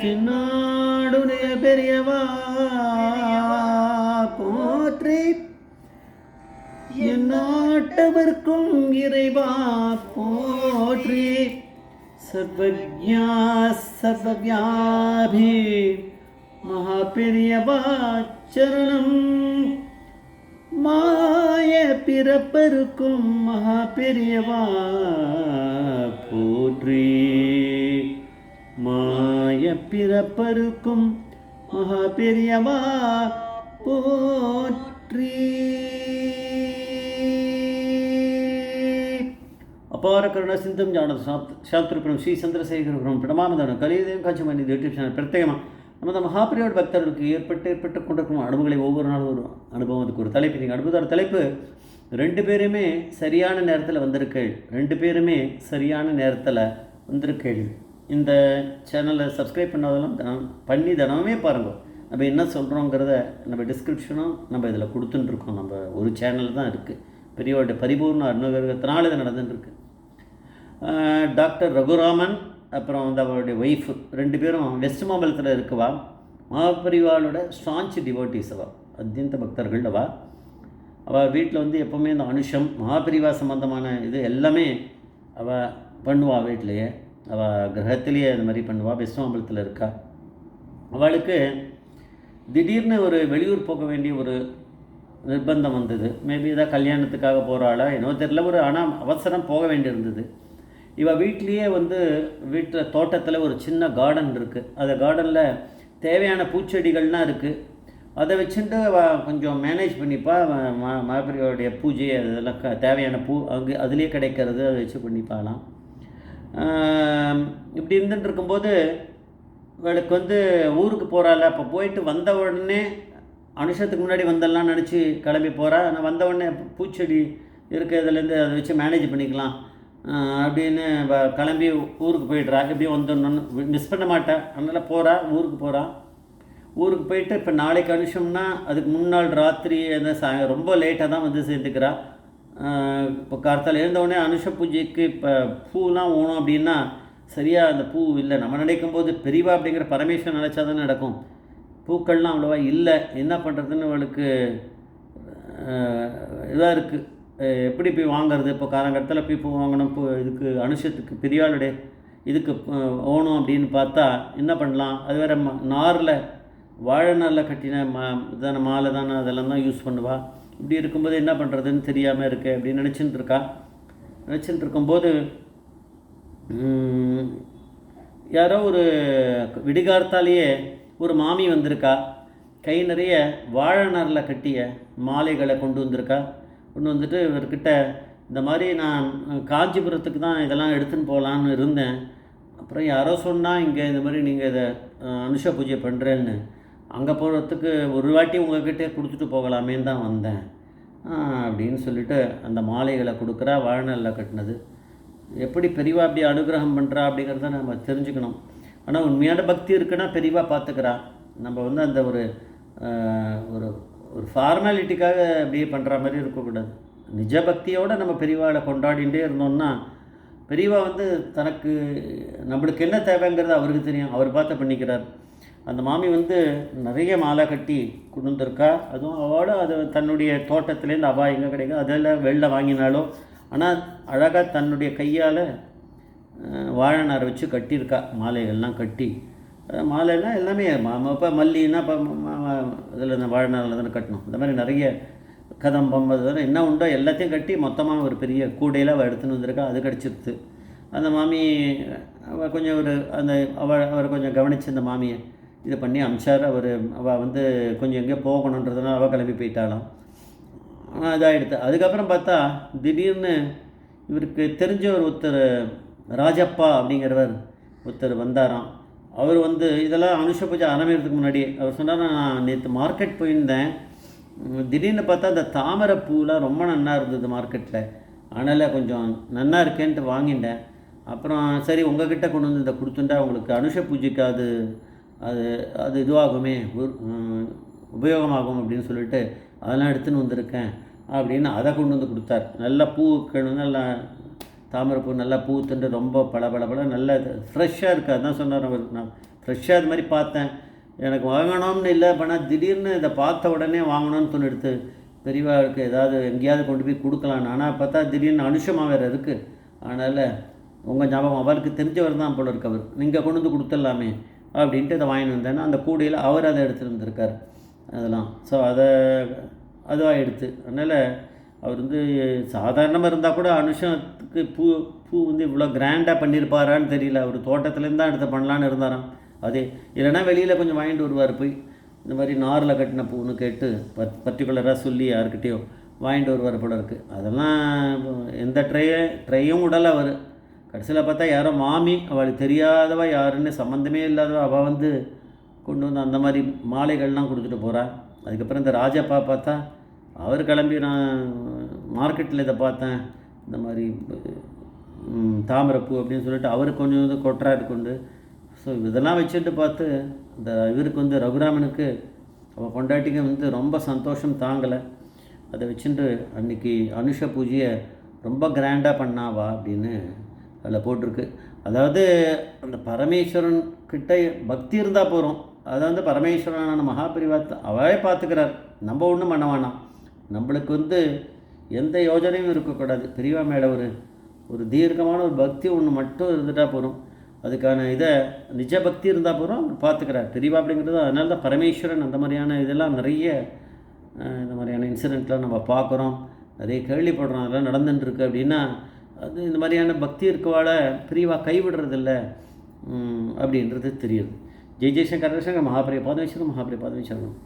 தென்னாடுடைய பெரியவா போற்றி, எந்நாட்டவர்க்கும் இறைவா போற்றி. சர்வஜ்ஞா சர்வவ்யாபி மகாபெரியவா சரணம். மாய பிறப்பருக்கும் மகாபெரியவா போற்றி. மாய பிறப்பருக்கும் மகாபெரியவா போற்றி. அபார கருணா சிந்தம் ஞான சாஸ்திரபுரம் ஸ்ரீ சந்திரசேகரபுரம் பிரணமாமதான கலியுதயம் காட்சிமணி யூடியூப் சேனல் பிரத்யேகமாக நமது மகாபிரியோட பக்தர்களுக்கு ஏற்பட்டு கொண்டிருக்கும் அனுபவங்களை ஒவ்வொரு நாளும் ஒரு அனுபவம். அதுக்கு ஒரு தலைப்பு. நீங்கள் அனுபவத்தோட தலைப்பு 2 பேருமே சரியான நேரத்தில் வந்திருக்கேள். 2 பேருமே சரியான நேரத்தில் வந்திருக்கேள். இந்த சேனலை சப்ஸ்கிரைப் பண்ணாதெல்லாம் பண்ணி தினமே பாருங்கள். நம்ம என்ன சொல்கிறோங்கிறத நம்ம டிஸ்கிரிப்ஷனும் நம்ம இதில் கொடுத்துட்டுருக்கோம். நம்ம ஒரு சேனல் தான் இருக்குது. பெரியவோட பரிபூர்ண அனுகிரகத்தினால இது நடந்துட்டுருக்கு. டாக்டர் ரகுராமன் அப்புறம் வந்து அவருடைய ஒய்ஃபு 2 பேரும் வெஸ்ட் மாம்பலத்தில் இருக்குவா. மகாபரிவாளோட ஸ்டான்ச் டிவோட்டிஸ் அவள், அத்தியந்த பக்தர்கள் அவள் வீட்டில் வந்து எப்போவுமே இந்த அனுஷம் மகாபரிவா சம்பந்தமான இது எல்லாமே அவள் பண்ணுவாள். வீட்டிலையே அவள் கிரகத்திலேயே இந்த மாதிரி பண்ணுவாள். வெஸ்ட் மாம்பலத்தில் இருக்கா. அவளுக்கு திடீர்னு ஒரு வெளியூர் போக வேண்டிய ஒரு நிர்பந்தம் வந்தது. மேபி ஏதாவது கல்யாணத்துக்காக போகிறாளா என்னவோ தெரியல. ஆனால் அவசரம் போக வேண்டியிருந்தது. இவள் வீட்லேயே வந்து வீட்டில் தோட்டத்தில் ஒரு சின்ன கார்டன் இருக்குது. அந்த கார்டனில் தேவையான பூச்செடிகள்லாம் இருக்குது. அதை வச்சுட்டு கொஞ்சம் மேனேஜ் பண்ணிப்பா. மகாபெரிவாளுடைய பூஜை அதெல்லாம் தேவையான பூ அங்கே அதுலேயே கிடைக்கிறது, அதை வச்சு பண்ணிப்பாலாம். இப்படி இருந்துட்டு இருக்கும்போது இவளுக்கு வந்து ஊருக்கு போகிறாள். அப்போ போயிட்டு வந்த உடனே அனுஷத்துக்கு முன்னாடி வந்தெல்லாம் நினச்சி கிளம்பி போகிறா. ஆனால் வந்த உடனே பூச்செடி இருக்கிறதுலேருந்து அதை வச்சு மேனேஜ் பண்ணிக்கலாம் அப்படின்னு கிளம்பி ஊருக்கு போயிடுறா. எப்படியும் வந்துடணுன்னு மிஸ் பண்ண மாட்டேன். அதனால் போகிறா, ஊருக்கு போகிறா. ஊருக்கு போயிட்டு இப்போ நாளைக்கு அனுஷம்னா அதுக்கு முன்னாள் ராத்திரி அந்த ரொம்ப லேட்டாக தான் வந்து சேர்ந்துக்கிறா. இப்போ கார்த்தால் எழுந்தவுடனே அனுஷ பூஜைக்கு இப்போ பூலாம் ஓணும் அப்படின்னா சரியாக அந்த பூ இல்லை. நம்ம நினைக்கும் போது பெரியவா அப்படிங்கிற பரமேஸ்வரன் நினச்சா தான் நடக்கும். பூக்கள்லாம் அவ்வளோவா இல்லை. என்ன பண்ணுறதுன்னு அவளுக்கு இதாக இருக்குது. எப்படி போய் வாங்கிறது? இப்போ காலங்கட்டத்தில் போய் பூ வாங்கணும். இப்போ இதுக்கு அனுஷத்துக்கு பெரியாளுடைய இதுக்கு ஓணும் அப்படின்னு பார்த்தா என்ன பண்ணலாம்? அது வேறு நாரில் வாழை நாரில் கட்டின இதான மாலை தானே, அதெல்லாம் தான் யூஸ் பண்ணுவாள். இப்படி இருக்கும்போது என்ன பண்ணுறதுன்னு தெரியாமல் இருக்கு அப்படின்னு நினச்சிட்டு இருக்கா. நினச்சிட்டு இருக்கும்போது யாரோ ஒரு விடிகார்த்தாலேயே ஒரு மாமி வந்திருக்கா. கை நிறைய வாழை நாரில் கட்டிய மாலைகளை கொண்டு வந்திருக்கா. கொண்டு வந்துட்டு இவர்கிட்ட இந்த மாதிரி நான் காஞ்சிபுரத்துக்கு தான் இதெல்லாம் எடுத்துன்னு போகலான்னு இருந்தேன். அப்புறம் யாரோ சொன்னால் இங்கே இந்த மாதிரி நீங்கள் இதை அனுஷ பூஜை பண்ணுறேன்னு, அங்கே போகிறதுக்கு ஒரு வாட்டி உங்கள்கிட்டே கொடுத்துட்டு போகலாமேன்னு தான் வந்தேன் அப்படின்னு சொல்லிவிட்டு அந்த மாலைகளை கொடுக்குறா. வாழைநாளில் கட்டினது. எப்படி பெரியவா அப்படி அனுகிரகம் பண்ணுறா அப்படிங்கிறத நம்ம தெரிஞ்சுக்கணும். ஆனால் உண்மையான பக்தி இருக்குன்னா பெரியவா பார்த்துக்கிறா. நம்ம வந்து அந்த ஒரு ஒரு ஃபார்மாலிட்டிக்காக அப்படியே பண்ணுற மாதிரி இருக்கக்கூடாது. நிஜ பக்தியோடு நம்ம பெரியவாளை கொண்டாடிகிட்டே இருந்தோம்னா பெரியவா வந்து தனக்கு நம்மளுக்கு என்ன தேவைங்கிறது அவருக்கு தெரியும். அவர் பார்த்து பண்ணிக்கிறார். அந்த மாமி வந்து நிறைய மாலை கட்டி கொண்டு வந்திருக்கா. அதுவும் அவளோட அது தன்னுடைய தோட்டத்துலேருந்து அவள் எங்கே கிடைக்கும் அதெல்லாம் வெளில வாங்கினாலோ, ஆனால் அழகாக தன்னுடைய கையால் வாழை நாரை வச்சு கட்டியிருக்கா. மாலைகள்லாம் கட்டி மாலைன்னா எல்லாமே இப்போ மல்லின்னா இப்போ இதில் இந்த வாழை நாரில் தானே கட்டணும். இந்த மாதிரி நிறைய கதம்பம் அது என்ன உண்டோ எல்லாத்தையும் கட்டி மொத்தமாக ஒரு பெரிய கூடையில் அவள் எடுத்துன்னு வந்திருக்கா. அது கிடச்சிருது. அந்த மாமி அவள் கொஞ்சம் ஒரு அந்த அவர் கொஞ்சம் கவனித்து அந்த மாமியை இதை பண்ணி அமிச்சார். அவள் வந்து கொஞ்சம் எங்கேயோ போகணுன்றதுனால அவள் கிளம்பி போயிட்டாலாம். இதாகிடுது. அதுக்கப்புறம் பார்த்தா திடீர்னு இவருக்கு தெரிஞ்ச ஒருத்தர் ராஜப்பா அப்படிங்கிறவர் ஒருத்தர் வந்தாராம். அவர் வந்து இதெல்லாம் அனுஷ பூஜை ஆரம்பிக்கிறதுக்கு முன்னாடி அவர் சொன்னார், நான் நேற்று மார்க்கெட் போயிருந்தேன். திடீர்னு பார்த்தா அந்த தாமரை பூலாம் ரொம்ப நன்னா இருந்தது மார்க்கெட்டில். அதனால் கொஞ்சம் நன்னா இருக்கேன்ட்டு வாங்கிட்டேன். அப்புறம் சரி உங்கள்கிட்ட கொண்டு வந்து இதை கொடுத்துட்டா உங்களுக்கு அனுஷ பூஜைக்கு அது அது அது இதுவாகுமே உபயோகமாகும் அப்படின்னு சொல்லிட்டு அதெல்லாம் எடுத்துன்னு வந்திருக்கேன் அப்படின்னு அதை கொண்டு வந்து கொடுத்தார். நல்ல பூக்கள் நல்லா தாமரைப்பூ நல்லா பூத்துண்டு ரொம்ப பளபளபள நல்லா ஃப்ரெஷ்ஷாக இருக்குது. அதான் சொன்னார் அவர். நான் ஃப்ரெஷ்ஷாக இது மாதிரி பார்த்தேன், எனக்கு வாங்கணும்னு இல்லை, ஆனால் திடீர்னு இதை பார்த்த உடனே வாங்கணும்னு தோணிடுத்து. பெரியவாளுக்கு ஏதாவது எங்கேயாவது கொண்டு போய் கொடுக்கலான்னு. ஆனால் பார்த்தா திடீர்னு அனுஷமாக வேறு இருக்குது. அதனால் உங்கள் ஞாபகம் அவருக்கு தெரிஞ்சவர் தான் போல இருக்கு, அவர் நீங்கள் கொண்டு வந்து கொடுத்துடலாமே அப்படின்ட்டு இதை வாங்கிட்டு வந்தேன்னா அந்த கூடையில் அவர் அதை எடுத்துகிட்டு வந்திருக்கார் அதெல்லாம். ஸோ அதுவாக எடுத்து அதனால் அவர் வந்து சாதாரணமாக இருந்தால் கூட அனுஷத்துக்கு பூ வந்து இவ்வளோ கிராண்டாக பண்ணியிருப்பாரான்னு தெரியல. அவர் தோட்டத்துலேருந்து தான் எடுத்து பண்ணலான்னு இருந்தாராம். அதே இல்லைன்னா வெளியில் கொஞ்சம் வாங்கிட்டு வருவார், போய் இந்த மாதிரி நாரில் கட்டின பூன்னு கேட்டு பர்டிகுலராக சொல்லி யாருக்கிட்டேயோ வாங்கிட்டு வருவார் போல இருக்குது. அதெல்லாம் எந்த ட்ரையும் விடலை அவர். கடைசியில் பார்த்தா யாரோ மாமி, அவளுக்கு தெரியாதவா யாருன்னு சம்மந்தமே இல்லாதவா அவள் வந்து கொண்டு வந்து அந்த மாதிரி மாலைகள்லாம் கொடுத்துட்டு போகிறா. அதுக்கப்புறம் இந்த ராஜப்பா பார்த்தா அவர் கிளம்பி நான் மார்க்கெட்டில் இதை பார்த்தேன் இந்த மாதிரி தாமரைப்பூ அப்படின்னு சொல்லிட்டு அவருக்கு கொஞ்சம் வந்து கொட்டுறாரு கொண்டு. ஸோ இதெல்லாம் வச்சுட்டு பார்த்து இந்த இவருக்கு வந்து ரகுராமனுக்கு அவள் பொண்டாட்டிக்கு வந்து ரொம்ப சந்தோஷம் தாங்கலை. அதை வச்சுட்டு அன்றைக்கி அனுஷ பூஜையை ரொம்ப கிராண்டாக பண்ணாவா அப்படின்னு அதில் போட்டிருக்கு. அதாவது அந்த பரமேஸ்வரன் கிட்ட பக்தி இருந்தால் போகிறோம். அதை வந்து பரமேஸ்வரனான மகாபரிவாத்தை அவளே பார்த்துக்கிறார், நம்ம ஒன்றும் பண்ண வேணாம். நம்மளுக்கு வந்து எந்த யோஜனையும் இருக்கக்கூடாது. பெரியவா மேலே ஒரு தீர்க்கமான ஒரு பக்தி ஒன்று மட்டும் இருந்துட்டால் போகிறோம். அதுக்கான இதை நிஜ பக்தி இருந்தால் போகிறோம், பார்த்துக்கிறார் பெரியவா அப்படிங்கிறது. அதனால தான் பரமேஸ்வரன் அந்த மாதிரியான இதெல்லாம் நிறைய இந்த மாதிரியான இன்சிடெண்ட்லாம் நம்ம பார்க்குறோம், நிறைய கேள்விப்படுறோம். அதெல்லாம் நடந்துட்டுருக்கு அப்படின்னா அது இந்த மாதிரியான பக்தி இருக்கவால பெரியவா கைவிடுறதில்ல அப்படின்றது தெரியுது. ஜெய் ஜெய்சங்கர் மகாபிரிய பாதவேஸ்வரம் மகாபிரிய பாதவேஸ்வரம்.